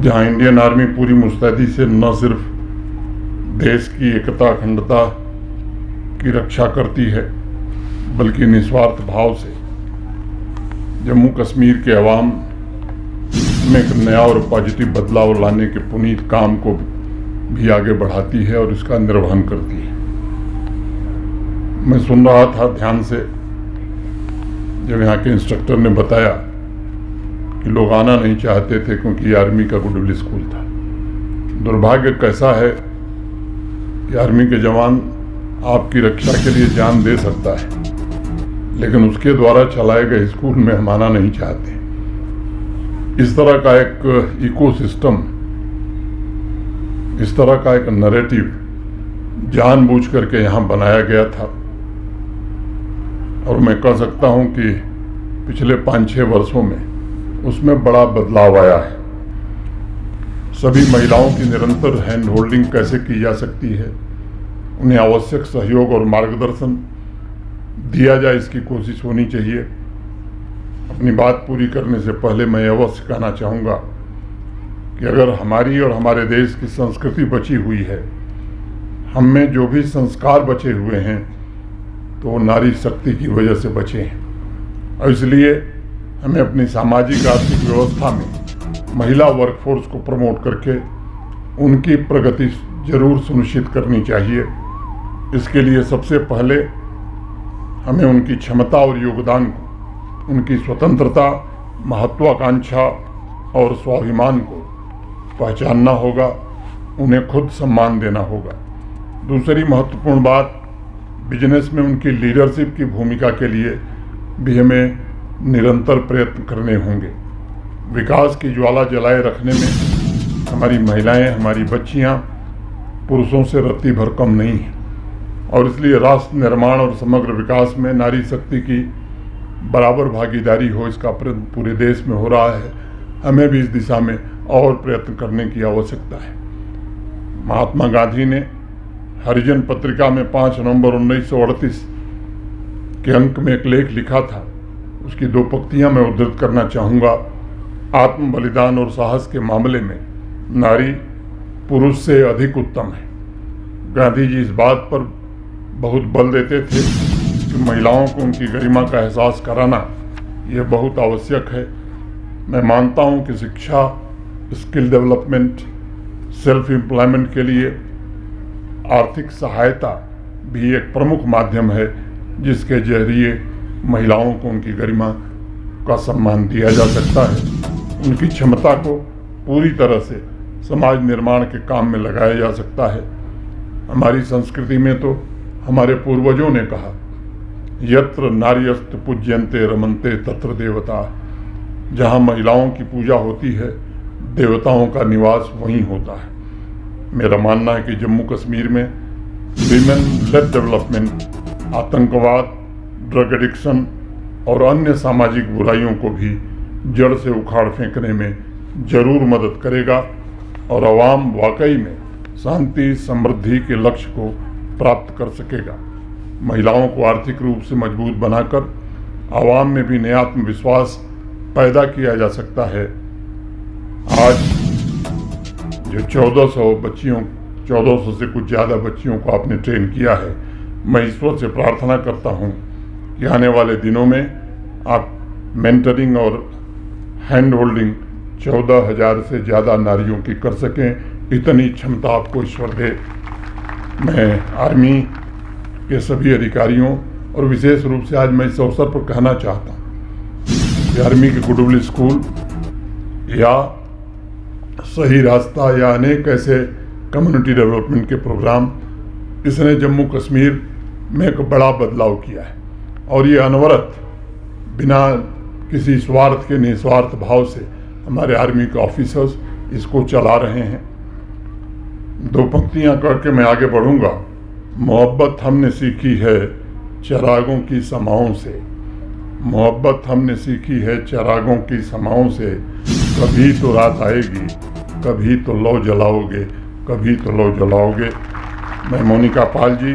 जहां Indian army पूरी मुस्तैदी से न सिर्फ देश की एकता अखंडता की रक्षा करती है बल्कि निस्वार्थ भाव से जम्मू कश्मीर के अवाम में एक नया और पॉजिटिव बदलाव लाने के पुनीत काम को भी आगे बढ़ाती है और इसका निर्वहन करती है। मैं सुन रहा था ध्यान से जब यहाँ के इंस्ट्रक्टर ने बताया कि लोग आना नहीं चाहते थे क्योंकि ये आर्मी का गुडविल स्कूल था। दुर्भाग्य कैसा है कि आर्मी के जवान आपकी रक्षा के लिए जान दे सकता है, लेकिन उसके द्वारा चलाए गए स्कूल में हम आना नहीं चाहते। इस तरह का एक इकोसिस्टम, इस तरह का एक नैरेटिव जानबूझ करके यहाँ बनाया गया था और मैं कह सकता हूँ कि पिछले 5-6 वर्षों में उसमें बड़ा बदलाव आया है। सभी महिलाओं की निरंतर हैंड होल्डिंग कैसे की जा सकती है, उन्हें आवश्यक सहयोग और मार्गदर्शन दिया जाए, इसकी कोशिश होनी चाहिए। अपनी बात पूरी करने से पहले मैं अवश्य कहना चाहूँगा कि अगर हमारी और हमारे देश की संस्कृति बची हुई है, हम में जो भी संस्कार बचे हुए हैं, तो वो नारी शक्ति की वजह से बचे हैं और इसलिए हमें अपनी सामाजिक आर्थिक व्यवस्था में महिला वर्कफोर्स को प्रमोट करके उनकी प्रगति जरूर सुनिश्चित करनी चाहिए। इसके लिए सबसे पहले हमें उनकी क्षमता और योगदान को, उनकी स्वतंत्रता, महत्वाकांक्षा और स्वाभिमान को पहचानना होगा, उन्हें खुद सम्मान देना होगा। दूसरी महत्वपूर्ण बात, बिजनेस में उनकी लीडरशिप की भूमिका के लिए भी हमें निरंतर प्रयत्न करने होंगे। विकास की ज्वाला जलाए रखने में हमारी महिलाएं, हमारी बच्चियां पुरुषों से रत्ती भर कम नहीं हैं और इसलिए राष्ट्र निर्माण और समग्र विकास में नारी शक्ति की बराबर भागीदारी हो, इसका प्रयत्न पूरे देश में हो रहा है। हमें भी इस दिशा में और प्रयत्न करने की आवश्यकता है। महात्मा गांधी ने हरिजन पत्रिका में 5 नवंबर 1938 के अंक में एक लेख लिखा था, उसकी 2 पंक्तियां मैं उद्धृत करना चाहूँगा। आत्म बलिदान और साहस के मामले में नारी पुरुष से अधिक उत्तम है। गांधी जी इस बात पर बहुत बल देते थे कि महिलाओं को उनकी गरिमा का एहसास कराना यह बहुत आवश्यक है। मैं मानता हूँ कि शिक्षा, स्किल डेवलपमेंट, सेल्फ एम्प्लॉयमेंट के लिए आर्थिक सहायता भी एक प्रमुख माध्यम है जिसके जरिए महिलाओं को उनकी गरिमा का सम्मान दिया जा सकता है। उनकी क्षमता को पूरी तरह से समाज निर्माण के काम में लगाया जा सकता है। हमारी संस्कृति में तो हमारे पूर्वजों ने कहा, यत्र नार्यस्त पूज्यन्ते रमन्ते तत्र देवता। जहाँ महिलाओं की पूजा होती है, देवताओं का निवास वहीं होता है। मेरा मानना है कि जम्मू कश्मीर में विमेन लेड डेवलपमेंट आतंकवाद, ड्रग एडिक्शन और अन्य सामाजिक बुराइयों को भी जड़ से उखाड़ फेंकने में जरूर मदद करेगा और आवाम वाकई में शांति समृद्धि के लक्ष्य को प्राप्त कर सकेगा। महिलाओं को आर्थिक रूप से मजबूत बनाकर आवाम में भी नया आत्मविश्वास पैदा किया जा सकता है। आज जो 1400 से कुछ ज़्यादा बच्चियों को आपने ट्रेन किया है, मैं ईश्वर से प्रार्थना करता हूँ कि आने वाले दिनों में आप मेंटरिंग और हैंड होल्डिंग 14,000 से ज़्यादा नारियों की कर सकें। इतनी क्षमता आपको ईश्वर दे। मैं आर्मी के सभी अधिकारियों और विशेष रूप से आज मैं इस अवसर पर कहना चाहता हूँ कि आर्मी के गुडविल स्कूल या सही रास्ता या अनेक ऐसे कम्युनिटी डेवलपमेंट के प्रोग्राम, इसने जम्मू कश्मीर में एक बड़ा बदलाव किया है और ये अनवरत बिना किसी स्वार्थ के निस्वार्थ भाव से हमारे आर्मी के ऑफिसर्स इसको चला रहे हैं। 2 पंक्तियां करके मैं आगे बढ़ूंगा। मोहब्बत हमने सीखी है चिरागों की समाओं से, मोहब्बत हमने सीखी है चिरागों की समाओं से। कभी तो रात आएगी, कभी तो लौ जलाओगे, कभी तो लौ जलाओगे। मैं मोनिका पाल जी